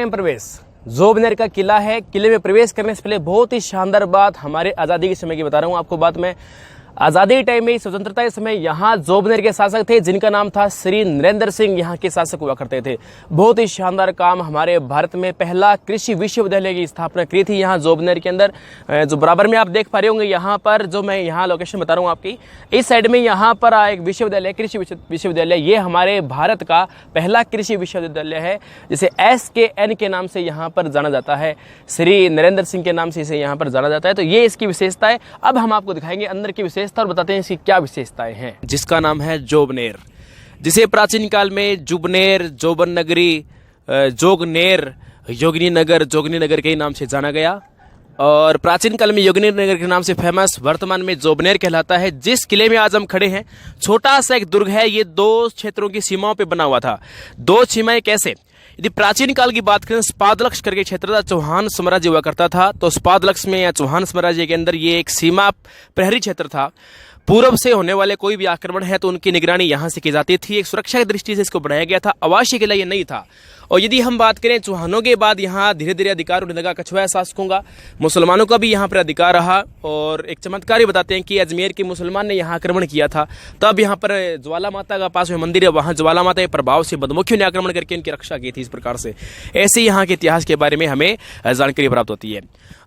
Time प्रवेश जोबनेर का किला है। किले में प्रवेश करने से पहले बहुत ही शानदार बात हमारे आज़ादी के समय की बता रहा हूँ आपको। बात में आज़ादी टाइम में, स्वतंत्रता के समय यहाँ जोबनेर के शासक थे जिनका नाम था श्री नरेंद्र सिंह, यहाँ के शासक हुआ करते थे। बहुत ही शानदार काम, हमारे भारत में पहला कृषि विश्वविद्यालय की स्थापना की थी यहाँ जोबनेर के अंदर। जो बराबर में आप देख पा रहे होंगे यहाँ पर, जो मैं यहाँ लोकेशन बता रहा हूँ आपकी, इस साइड में यहाँ पर एक विश्वविद्यालय, कृषि विश्वविद्यालय। ये हमारे भारत का पहला कृषि विश्वविद्यालय है जिसे SKN के नाम से यहाँ पर जाना जाता है। श्री नरेंद्र सिंह के नाम से इसे यहाँ पर जाना जाता है। तो ये इसकी विशेषता है। अब हम आपको दिखाएंगे अंदर की विशेषता और बताते हैं इसकी क्या विशेषताएं हैं। जिसका नाम है जोबनेर, जिसे प्राचीन काल में जुबनेर, जोबन नगरी, जोगनेर, योगिनी नगर के नाम से जाना गया। और प्राचीन काल में योगिनी नगर के नाम से फेमस वर्तमान में जोबनेर कहलाता है। जिस किले में आज हम खड़े हैं, छोटा सा एक दुर्ग है। ये दो क्षेत्रों की सीमाओं पे बना हुआ था। दो सीमाएं कैसे? यदि प्राचीन काल की बात करें, स्पादलक्ष करके क्षेत्र था, चौहान साम्राज्य हुआ करता था। तो स्पादलक्ष में या चौहान साम्राज्य के अंदर ये एक सीमा प्रहरी क्षेत्र था। पूर्व से होने वाले कोई भी आक्रमण है तो उनकी निगरानी यहाँ से की जाती थी। एक सुरक्षा की दृष्टि से इसको बनाया गया था। आवासीय किला ये नहीं था। और यदि हम बात करें चौहानों के बाद यहाँ धीरे धीरे अधिकार होने लगा कछवाया शासकों का, मुसलमानों का भी यहाँ पर अधिकार रहा। और एक चमत्कार ही बताते हैं कि अजमेर के मुसलमान ने यहाँ आक्रमण किया था, तब यहाँ पर ज्वाला माता का पास में मंदिर है, वहाँ ज्वाला माता के प्रभाव से बदमुखियों ने आक्रमण करके इनकी रक्षा की थी। इस प्रकार से ऐसे यहाँ के इतिहास के बारे में हमें जानकारी प्राप्त होती है।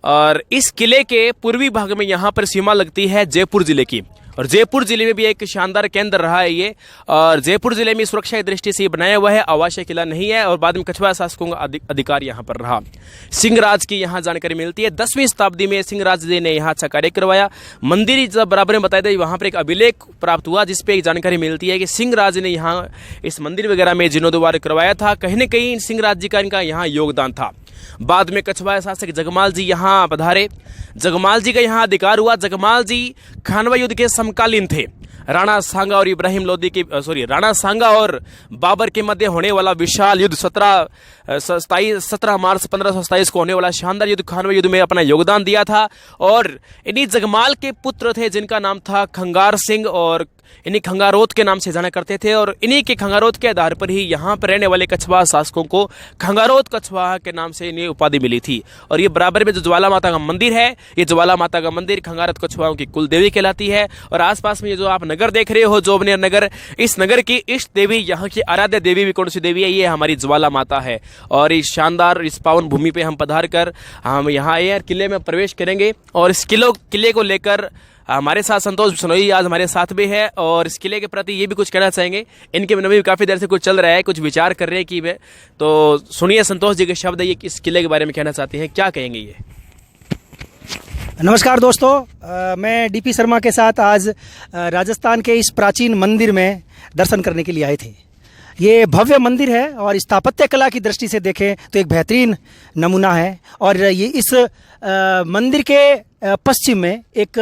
और इस किले के पूर्वी भाग में यहाँ पर सीमा लगती है जयपुर जिले की। और जयपुर जिले में भी एक शानदार केंद्र रहा है ये। और जयपुर जिले में सुरक्षा की दृष्टि से बनाया हुआ है, आवासीय किला नहीं है। और बाद में कछवाया शासकों का अधिकार यहाँ पर रहा। सिंहराज की यहाँ जानकारी मिलती है। 10वीं शताब्दी में सिंहराज जी ने यहाँ अच्छा कार्य करवाया। मंदिर जब बराबर में बताया था, वहाँ पर एक अभिलेख प्राप्त हुआ जिसपे एक जानकारी मिलती है कि सिंहराज ने यहाँ इस मंदिर वगैरह में जीर्णोद्धार करवाया था। कहीं न कहीं सिंहराज जी का इनका यहाँ योगदान था। बाद में कछवाया शासक जगमाल जी यहाँ पधारे। जगमाल जी का यहाँ अधिकार हुआ। जगमाल जी खानवा युद्ध के समकालीन थे। राणा सांगा और इब्राहिम लोदी की राणा सांगा और बाबर के मध्य होने वाला विशाल युद्ध 17 मार्च 1527 को होने वाला शानदार युद्ध, खानवा युद्ध में अपना योगदान दिया था। और इन्हीं जगमाल के पुत्र थे जिनका नाम था खंगार सिंह, और इन्हीं खंगारोत के नाम से जाना करते थे। और इन्हीं के खंगारोत के आधार पर ही यहाँ पर रहने वाले कछवाहा शासकों को खंगारोत कछवाहा के नाम से इन्हें उपाधि मिली थी। और ये बराबर में जो ज्वाला माता का मंदिर है, ये ज्वाला माता का मंदिर खंगारोत कछवाहों की कुल देवी कहलाती है। और आसपास में ये जो आप नगर देख रहे हो, जोबनेर नगर, इस नगर की इष्ट देवी, यहाँ की आराध्य देवी भी कौन सी देवी है? ये हमारी ज्वाला माता है। और इस शानदार, इस पावन भूमि पे हम पधार कर हम यहाँ आए, किले में प्रवेश करेंगे। और इस किले को लेकर हमारे साथ संतोष बिश्नोई आज हमारे साथ भी है। और इस किले के प्रति ये भी कुछ कहना चाहेंगे। इनके मन में भी काफ़ी देर से कुछ चल रहा है, कुछ विचार कर रहे हैं कि वे, तो सुनिए संतोष जी के शब्द, ये इस किले के बारे में कहना चाहते हैं, क्या कहेंगे ये? नमस्कार दोस्तों, मैं DP शर्मा के साथ आज राजस्थान के इस प्राचीन मंदिर में दर्शन करने के लिए आए थे। ये भव्य मंदिर है और स्थापत्य कला की दृष्टि से देखें तो एक बेहतरीन नमूना है। और ये इस मंदिर के पश्चिम में एक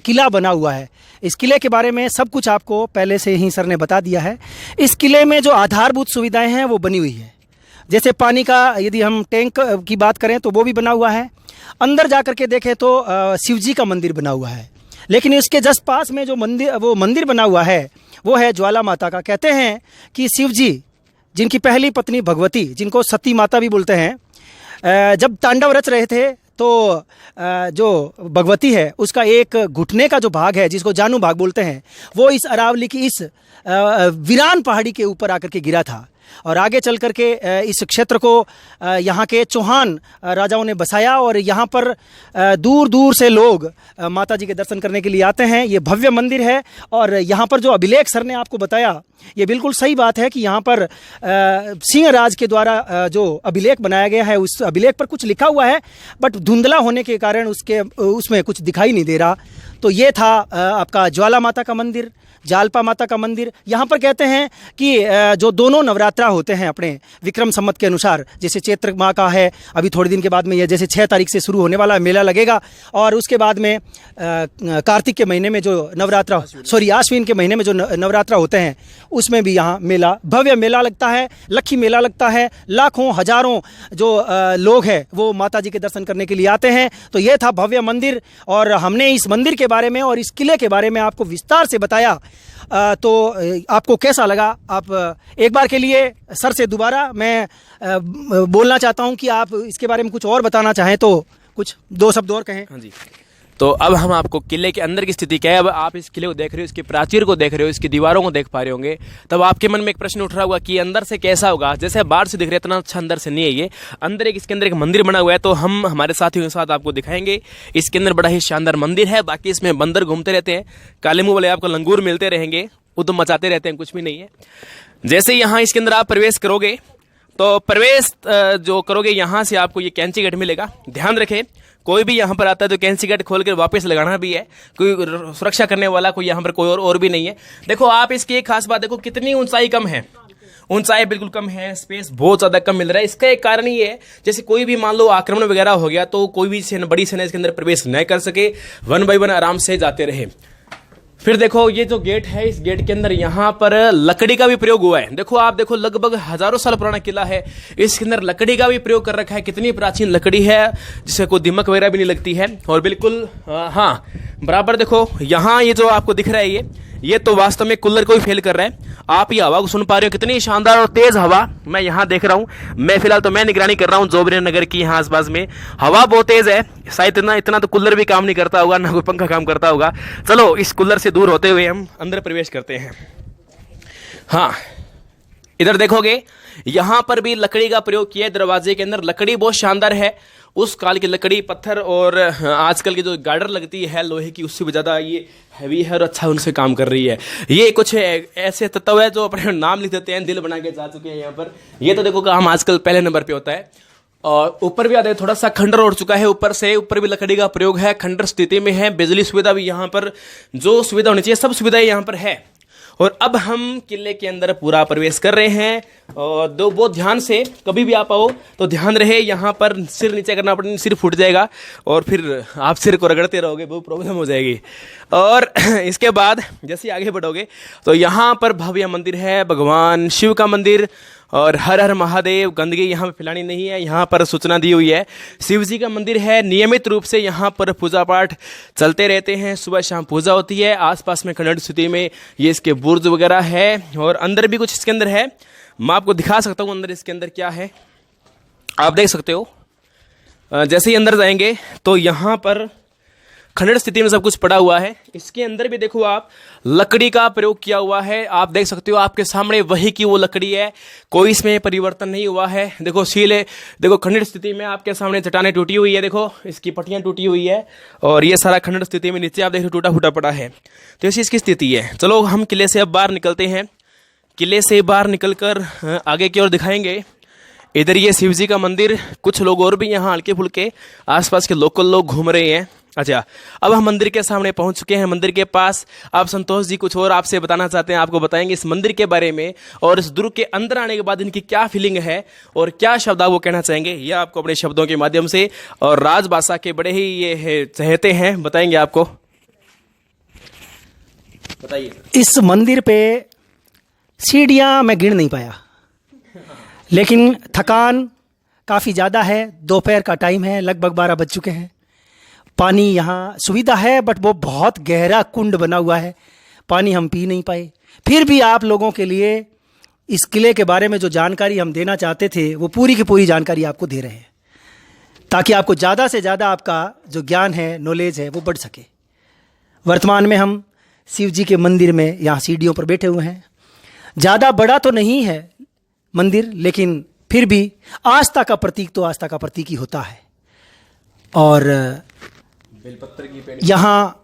किला बना हुआ है। इस किले के बारे में सब कुछ आपको पहले से ही सर ने बता दिया है। इस किले में जो आधारभूत सुविधाएं हैं वो बनी हुई है। जैसे पानी का यदि हम टैंक की बात करें तो वो भी बना हुआ है। अंदर जा कर के देखें तो शिव जी का मंदिर बना हुआ है। लेकिन इसके जस्ट पास में जो मंदिर बना हुआ है वो है ज्वाला माता का। कहते हैं कि शिव जी, जिनकी पहली पत्नी भगवती, जिनको सती माता भी बोलते हैं, जब तांडव रच रहे थे तो जो भगवती है उसका एक घुटने का जो भाग है, जिसको जानू भाग बोलते हैं, वो इस अरावली की इस वीरान पहाड़ी के ऊपर आकर के गिरा था। और आगे चल कर के इस क्षेत्र को यहाँ के चौहान राजाओं ने बसाया। और यहाँ पर दूर दूर से लोग माता जी के दर्शन करने के लिए आते हैं। ये भव्य मंदिर है। और यहाँ पर जो अभिलेख सर ने आपको बताया, ये बिल्कुल सही बात है कि यहाँ पर सिंहराज के द्वारा जो अभिलेख बनाया गया है, उस अभिलेख पर कुछ लिखा हुआ है, बट धुंधला होने के कारण उसमें कुछ दिखाई नहीं दे रहा। तो ये था आपका ज्वाला माता का मंदिर, जालपा माता का मंदिर। यहाँ पर कहते हैं कि जो दोनों नवरात्रा होते हैं अपने विक्रम संवत के अनुसार, जैसे चैत्र माह का है, अभी थोड़े दिन के बाद में ये जैसे 6 तारीख से शुरू होने वाला मेला लगेगा। और उसके बाद में कार्तिक के महीने में जो नवरात्रा, आश्विन के महीने में जो नवरात्रा होते हैं, उसमें भी यहाँ मेला, भव्य मेला लगता है, लक्खी मेला लगता है। लाखों हजारों जो लोग हैं वो माता जी के दर्शन करने के लिए आते हैं। तो ये था भव्य मंदिर। और हमने इस मंदिर के बारे में और इस किले के बारे में आपको विस्तार से बताया तो आपको कैसा लगा? आप एक बार के लिए सर से दोबारा मैं बोलना चाहता हूं कि आप इसके बारे में कुछ और बताना चाहें तो कुछ 2 शब्द और कहें। हाँ जी। तो अब हम आपको किले के अंदर की स्थिति क्या है, अब आप इस किले को देख रहे हो, इसकी प्राचीर को देख रहे हो, इसकी दीवारों को देख पा रहे होंगे, तब आपके मन में एक प्रश्न उठ रहा होगा कि अंदर से कैसा होगा। जैसे बाहर से दिख रहा है इतना अच्छा अंदर से नहीं है ये, अंदर इसके अंदर एक मंदिर बना हुआ है, तो हम हमारे साथियों के साथ आपको दिखाएंगे। इसके अंदर बड़ा ही शानदार मंदिर है, बाकी इसमें बंदर घूमते रहते हैं, काले मुंह वाले आपको लंगूर मिलते रहेंगे, वो तो मचाते रहते हैं, कुछ भी नहीं है। जैसे यहाँ इसके अंदर आप प्रवेश करोगे तो प्रवेश जो करोगे यहाँ से आपको ये कैंची गेट मिलेगा। ध्यान रखें, कोई भी यहाँ पर आता है तो कैंची गेट खोल कर वापस लगाना भी है, कोई सुरक्षा करने वाला कोई यहाँ पर कोई और भी नहीं है। देखो आप इसकी एक खास बात देखो, कितनी ऊंचाई कम है, ऊंचाई बिल्कुल कम है, स्पेस बहुत ज्यादा कम मिल रहा है। इसका एक कारण ये है, जैसे कोई भी मान लो आक्रमण वगैरह हो गया तो कोई भी सेना, बड़ी सेना इसके अंदर प्रवेश न कर सके, 1 बाय 1 आराम से जाते रहे। फिर देखो ये जो गेट है, इस गेट के अंदर यहाँ पर लकड़ी का भी प्रयोग हुआ है। देखो आप देखो, लगभग हजारों साल पुराना किला है, इसके अंदर लकड़ी का भी प्रयोग कर रखा है। कितनी प्राचीन लकड़ी है, जिससे कोई दीमक वगैरह भी नहीं लगती है। और बिल्कुल हाँ बराबर देखो, यहाँ ये जो आपको दिख रहा है ये तो वास्तव में कूलर को ही फेल कर रहा है। आप ये हवा को सुन पा रहे हो, कितनी शानदार और तेज हवा मैं यहाँ देख रहा हूँ। मैं फिलहाल तो मैं निगरानी कर रहा हूँ जोबनेर नगर की, यहाँ आसपास में हवा बहुत तेज है। शायद इतना तो कूलर भी काम नहीं करता होगा, ना कोई पंखा काम करता होगा। चलो इस कूलर से दूर होते हुए हम अंदर प्रवेश करते हैं। हाँ इधर देखोगे, यहाँ पर भी लकड़ी का प्रयोग किया है। दरवाजे के अंदर लकड़ी बहुत शानदार है, उस काल की लकड़ी, पत्थर, और आजकल की जो गार्डर लगती है लोहे की, उससे भी ज़्यादा ये हैवी है और अच्छा उनसे काम कर रही है। ये कुछ ऐसे तत्व है जो अपने नाम लिख देते हैं, दिल बना के जा चुके हैं यहाँ पर। ये तो देखो काम आजकल पहले नंबर पे होता है। और ऊपर भी आते थोड़ा सा खंडर उड़ चुका है, ऊपर से ऊपर भी लकड़ी का प्रयोग है, खंडर स्थिति में है। बिजली सुविधा भी यहाँ पर, जो सुविधा होनी चाहिए सब सुविधाएं यहाँ पर है। और अब हम किले के अंदर पूरा प्रवेश कर रहे हैं। और दो बहुत ध्यान से, कभी भी आप आओ तो ध्यान रहे, यहाँ पर सिर नीचे करना पड़ेगा, सिर फूट जाएगा और फिर आप सिर को रगड़ते रहोगे, बहुत प्रॉब्लम हो जाएगी। और इसके बाद जैसे आगे बढ़ोगे तो यहाँ पर भव्य मंदिर है, भगवान शिव का मंदिर। और हर हर महादेव, गंदगी यहाँ पर फैलानी नहीं है, यहाँ पर सूचना दी हुई है। शिव जी का मंदिर है, नियमित रूप से यहाँ पर पूजा पाठ चलते रहते हैं, सुबह शाम पूजा होती है। आसपास में खंड स्थिति में ये इसके बुर्ज वगैरह है, और अंदर भी कुछ इसके अंदर है, मैं आपको दिखा सकता हूँ अंदर इसके अंदर क्या है, आप देख सकते हो। जैसे ही अंदर जाएंगे तो यहाँ पर खंडर स्थिति में सब कुछ पड़ा हुआ है। इसके अंदर भी देखो आप, लकड़ी का प्रयोग किया हुआ है, आप देख सकते हो आपके सामने वही की वो लकड़ी है, कोई इसमें परिवर्तन नहीं हुआ है। देखो सील है, देखो खंडर स्थिति में आपके सामने चट्टानें टूटी हुई है, देखो इसकी पट्टियां टूटी हुई है, और ये सारा खंडर स्थिति में नीचे आप देखो टूटा फूटा पड़ा है। तो ऐसी इसकी स्थिति है। चलो हम किले से अब बाहर निकलते हैं। किले से बाहर निकलकर आगे की ओर दिखाएंगे। इधर ये शिव जी का मंदिर, कुछ लोग और भी यहाँ हल्के फुल्के आसपास के लोकल लोग घूम रहे हैं। अच्छा, अब हम मंदिर के सामने पहुंच चुके हैं, मंदिर के पास। अब संतोष जी कुछ और आपसे बताना चाहते हैं, आपको बताएंगे इस मंदिर के बारे में, और इस दुर्ग के अंदर आने के बाद इनकी क्या फीलिंग है और क्या शब्द आप वो कहना चाहेंगे, ये आपको अपने शब्दों के माध्यम से, और राजभाषा के बड़े ही ये चहेते हैं, बताएंगे आपको। बताइए। इस मंदिर पे सीढ़ियाँ मैं गिन नहीं पाया, लेकिन थकान काफ़ी ज़्यादा है। दोपहर का टाइम है, लगभग 12 बज चुके हैं। पानी यहाँ सुविधा है, बट वो बहुत गहरा कुंड बना हुआ है, पानी हम पी नहीं पाए। फिर भी आप लोगों के लिए इस किले के बारे में जो जानकारी हम देना चाहते थे, वो पूरी की पूरी जानकारी आपको दे रहे हैं, ताकि आपको ज़्यादा से ज़्यादा आपका जो ज्ञान है, नॉलेज है, वो बढ़ सके। वर्तमान में हम शिव जी के मंदिर में यहाँ सीढ़ियों पर बैठे हुए हैं। ज़्यादा बड़ा तो नहीं है मंदिर, लेकिन फिर भी आस्था का प्रतीक तो आस्था का प्रतीक ही होता है। और यहाँ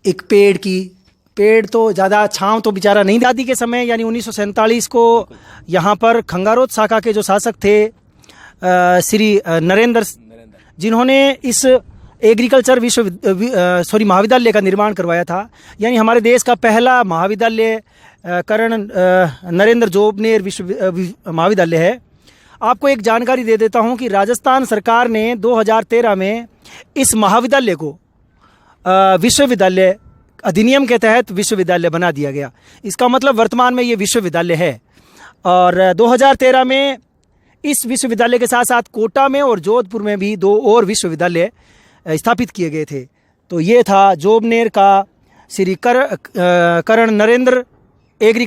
एक पेड़ तो ज़्यादा छांव तो बेचारा नहीं, दादी के समय यानी 1947 को यहाँ पर खंगारोत शाखा के जो शासक थे श्री नरेंद्र, जिन्होंने इस एग्रीकल्चर महाविद्यालय का निर्माण करवाया था। यानी हमारे देश का पहला महाविद्यालय करण नरेंद्र जोबनेर विश्व महाविद्यालय है। आपको एक जानकारी दे देता हूं कि राजस्थान सरकार ने 2013 में इस महाविद्यालय को विश्वविद्यालय अधिनियम के तहत विश्वविद्यालय बना दिया गया। इसका मतलब वर्तमान में ये विश्वविद्यालय है। और 2013 में इस विश्वविद्यालय के साथ साथ कोटा में और जोधपुर में भी 2 और विश्वविद्यालय स्थापित किए गए थे। तो ये था जोबनेर का श्री कर्ण नरेंद्र एग्रीकल्चर